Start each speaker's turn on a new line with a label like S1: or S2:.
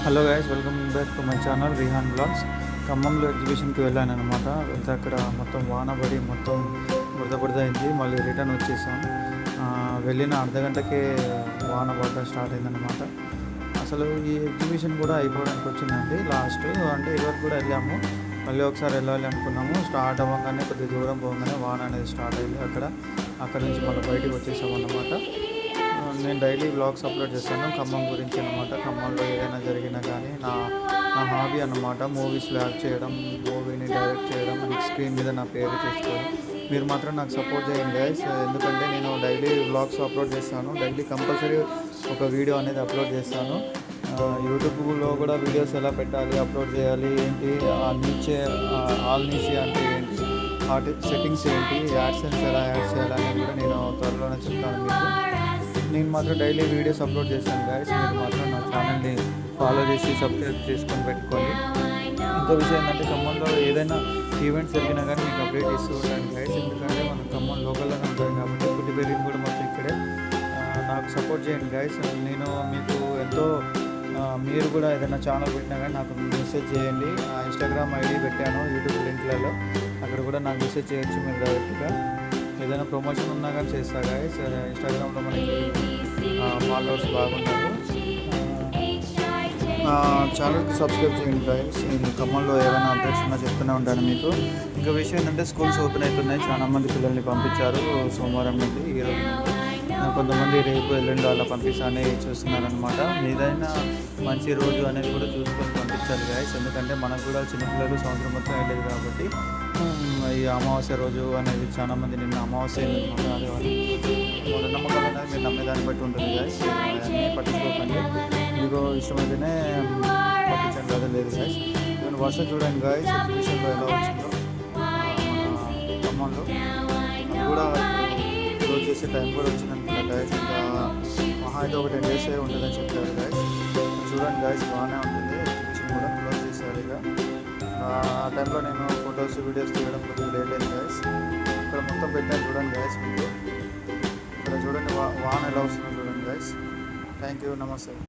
S1: Hello guys, welcome back to my channel Rihan blogs. ఖమ్మంలో ఎగ్జిబిషన్కి వెళ్ళాను అనమాట. వెళ్తే అక్కడ మొత్తం వాన పడి మొత్తం బురద అయింది. మళ్ళీ రిటర్న్ వచ్చేసాం. వెళ్ళిన అర్ధగంటకే వాన పడ్డ స్టార్ట్ అయిందనమాట. అసలు ఈ ఎగ్జిబిషన్ కూడా అయిపోవడానికి వచ్చిందండి. లాస్ట్ అంటే ఇదివరకు కూడా వెళ్ళాము, మళ్ళీ ఒకసారి వెళ్ళాలి అనుకున్నాము. స్టార్ట్ అవ్వగానే కొద్ది దూరం పోగానే వాన అనేది స్టార్ట్ అయింది. అక్కడ నుంచి మళ్ళీ బయటికి వచ్చేసాం అన్నమాట. నేను డైలీ వ్లాగ్స్ అప్లోడ్ చేస్తాను ఖమ్మం గురించి అనమాట. ఖమ్మంలో ఏదైనా జరిగినా కానీ నా హాబీ అన్నమాట. మూవీస్లో యాక్ట్ చేయడం, మూవీని డైరెక్ట్ చేయడం, బిగ్ స్క్రీన్ మీద నా పేరు చేసుకోవడం. మీరు మాత్రం నాకు సపోర్ట్ చేయండి గైస్, ఎందుకంటే నేను డైలీ వ్లాగ్స్ అప్లోడ్ చేస్తాను. డైలీ కంపల్సరీ ఒక వీడియో అనేది అప్లోడ్ చేస్తాను. యూట్యూబ్లో కూడా వీడియోస్ ఎలా పెట్టాలి, అప్లోడ్ చేయాలి, ఏంటి ఆల్ నీచే అంటే ఏంటి, సెట్టింగ్స్ ఏంటి, యాడ్సెన్స్ ఎలా యాడ్ చేయాలని కూడా నేను త్వరలోనే చెప్తాను మీకు. నేను మాత్రం డైలీ వీడియోస్ అప్లోడ్ చేశాను గైస్. మీరు మాత్రం నా ఛానల్ని ఫాలో చేసి సబ్స్క్రైబ్ చేసుకొని పెట్టుకోండి. ఇంకో విషయం ఏంటంటే, ఖమ్మంలో ఏదైనా ఈవెంట్స్ జరిగినా కానీ మీకు అప్డేట్ ఇస్తూ ఉంటాను గైస్. ఎందుకంటే మనం ఖమ్మం లోకల్లోనే ఉంటాం కాబట్టి పుట్టి పెరిగింది కూడా మొత్తం ఇక్కడే. నాకు సపోర్ట్ చేయండి గైస్. నేను మీకు ఎంతో మీరు కూడా ఏదైనా ఛానల్ పెట్టినా కానీ నాకు మెసేజ్ చేయండి. ఇన్స్టాగ్రామ్ ఐడి పెట్టాను యూట్యూబ్ లింక్లలో, అక్కడ కూడా నాకు మెసేజ్ చేయొచ్చు మీరు డైరెక్ట్గా. ఏదైనా ప్రమోషన్ ఉన్నా కానీ చేస్తా గైస్. ఇన్స్టాగ్రామ్లో మనకి ఫాలోవర్స్ బాగున్నారు. ఛానల్కి సబ్స్క్రైబ్ చేయండి గైస్. నేను ఖమ్మంలో ఏమైనా అప్డేట్స్ ఉన్నా చెప్తూనే ఉంటాను మీకు. ఇంకా విషయం ఏంటంటే, స్కూల్స్ ఓపెన్ అవుతున్నాయి. చాలా మంది పిల్లల్ని పంపించారు సోమవారం నుండి, ఈరోజు నుండి. కొంతమంది రేపు ఎల్లుండి అలా పంపిస్తానే చూస్తున్నారనమాట. ఏదైనా మంచి రోజు అనేది కూడా చూసుకొని పంపించాలి గైస్. ఎందుకంటే మనకు కూడా చిన్నపిల్లలు సంవత్సరం మొత్తం వెళ్ళేది కాబట్టి ఈ అమావాస్య రోజు అనేది చాలా మంది నిన్న అమావాస్య అయిందనమాట. అది నమ్మకాలు అనేది మీరు నమ్మేదాన్ని బట్టి ఉంటుంది గైస్. అన్నీ పట్టించుకోకండి, మీకు ఇష్టమైతేనే పట్టించండి, అదే లేదు గైస్. నేను వర్షం చూడండి గైస్, ఎగ్జిబిషన్లో ఎలా వచ్చిందో ఖమ్మంలో. అది కూడా క్లోజ్ చేసే టైం కూడా వచ్చిందనుకుంటా గైస్. ఇంకా మహా అయితే ఒక 10 days ఉంటుందని చెప్పారు గైస్. చూడండి గైస్, బాగానే ఉంటుంది. ఎగ్జిబిషన్ కూడా క్లోజ్ చేశారు. ఇక ఆ టైంలో నేను ఫొటోస్ వీడియోస్ తీయడం కొద్దిగా లేట్ అయింది గైస్. ఇక్కడ మొత్తం పెట్టాను చూడండి గైస్. మీకు ఇక్కడ చూడండి వాన ఎలా వస్తుందో చూడండి గైస్. థ్యాంక్ యూ, నమస్తే.